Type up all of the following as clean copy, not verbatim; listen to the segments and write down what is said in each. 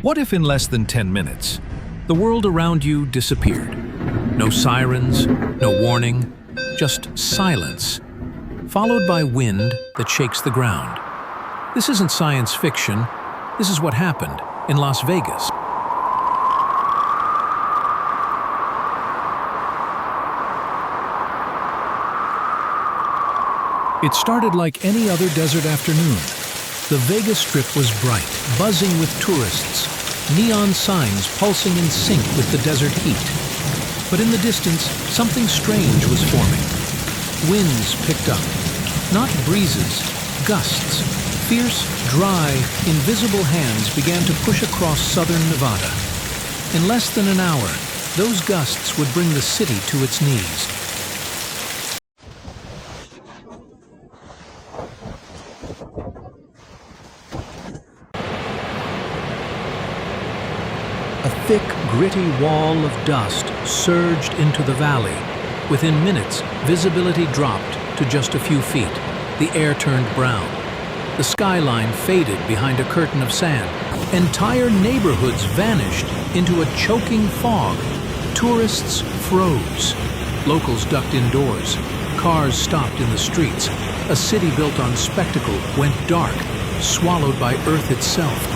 What if in less than 10 minutes, the world around you disappeared? No sirens, no warning, just silence, followed by wind that shakes the ground. This isn't science fiction. This is what happened in Las Vegas. It started like any other desert afternoon. The Vegas Strip was bright, buzzing with tourists, neon signs pulsing in sync with the desert heat. But in the distance, something strange was forming. Winds picked up. Not breezes, gusts. Fierce, dry, invisible hands began to push across southern Nevada. In less than an hour, those gusts would bring the city to its knees. A thick, gritty wall of dust surged into the valley. Within minutes, visibility dropped to just a few feet. The air turned brown. The skyline faded behind a curtain of sand. Entire neighborhoods vanished into a choking fog. Tourists froze. Locals ducked indoors. Cars stopped in the streets. A city built on spectacle went dark, swallowed by Earth itself.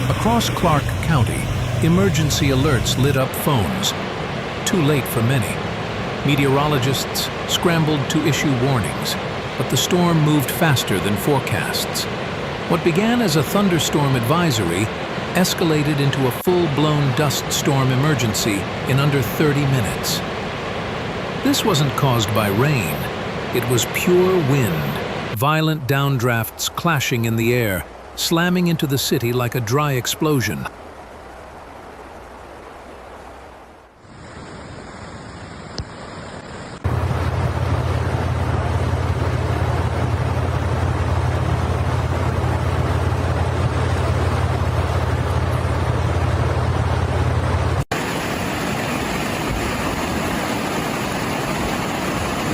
Across Clark County, emergency alerts lit up phones. Too late for many. Meteorologists scrambled to issue warnings, but the storm moved faster than forecasts. What began as a thunderstorm advisory escalated into a full-blown dust storm emergency in under 30 minutes. This wasn't caused by rain. It was pure wind, violent downdrafts clashing in the air, slamming into the city like a dry explosion.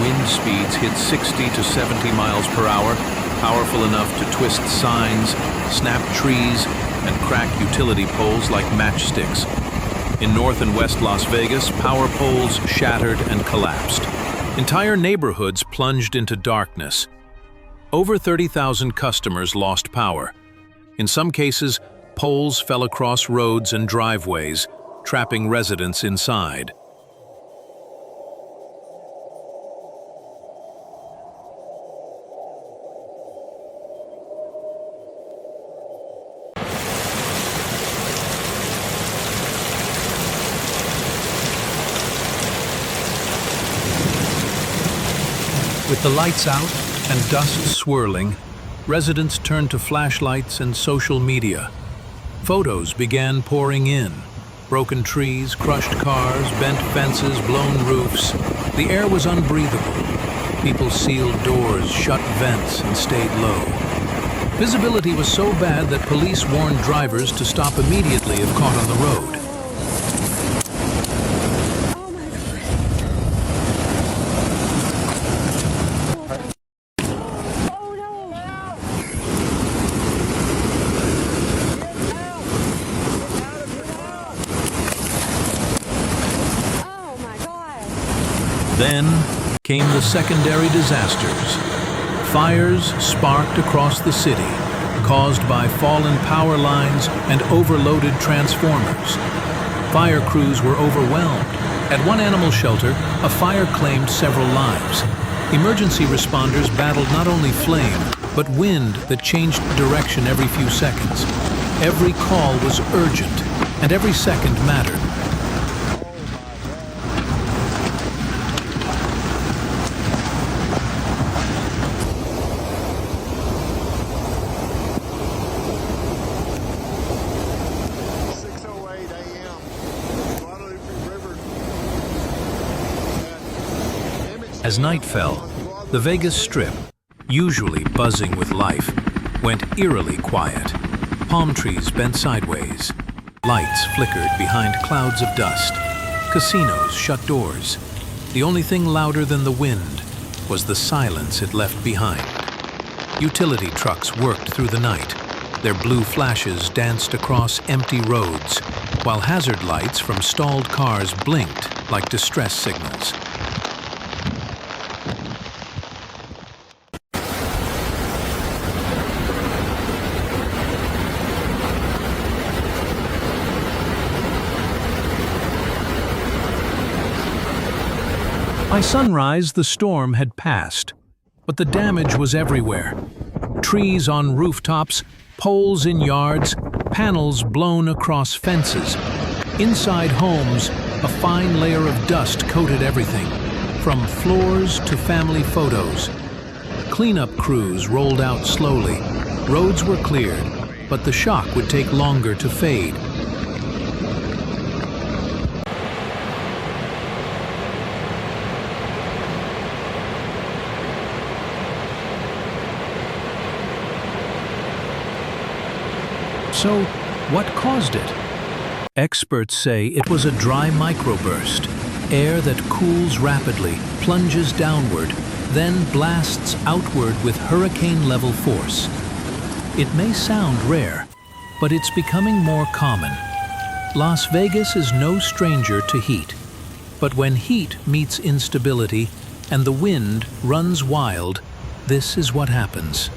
Wind speeds hit 60 to 70 miles per hour, powerful enough to twist signs, snap trees, and crack utility poles like matchsticks. In North and West Las Vegas, power poles shattered and collapsed. Entire neighborhoods plunged into darkness. Over 30,000 customers lost power. In some cases, poles fell across roads and driveways, trapping residents inside. With the lights out and dust swirling, residents turned to flashlights and social media. Photos began pouring in. Broken trees, crushed cars, bent fences, blown roofs. The air was unbreathable. People sealed doors, shut vents, and stayed low. Visibility was so bad that police warned drivers to stop immediately if caught on the road. Then came the secondary disasters. Fires sparked across the city, caused by fallen power lines and overloaded transformers. Fire crews were overwhelmed. At one animal shelter, a fire claimed several lives. Emergency responders battled not only flame, but wind that changed direction every few seconds. Every call was urgent, and every second mattered. As night fell, the Vegas Strip, usually buzzing with life, went eerily quiet. Palm trees bent sideways. Lights flickered behind clouds of dust. Casinos shut doors. The only thing louder than the wind was the silence it left behind. Utility trucks worked through the night. Their blue flashes danced across empty roads, while hazard lights from stalled cars blinked like distress signals. By sunrise, the storm had passed, but the damage was everywhere. Trees on rooftops, poles in yards, panels blown across fences. Inside homes, a fine layer of dust coated everything, from floors to family photos. Cleanup crews rolled out slowly. Roads were cleared, but the shock would take longer to fade. So, what caused it? Experts say it was a dry microburst, air that cools rapidly, plunges downward, then blasts outward with hurricane-level force. It may sound rare, but it's becoming more common. Las Vegas is no stranger to heat. But when heat meets instability and the wind runs wild, this is what happens.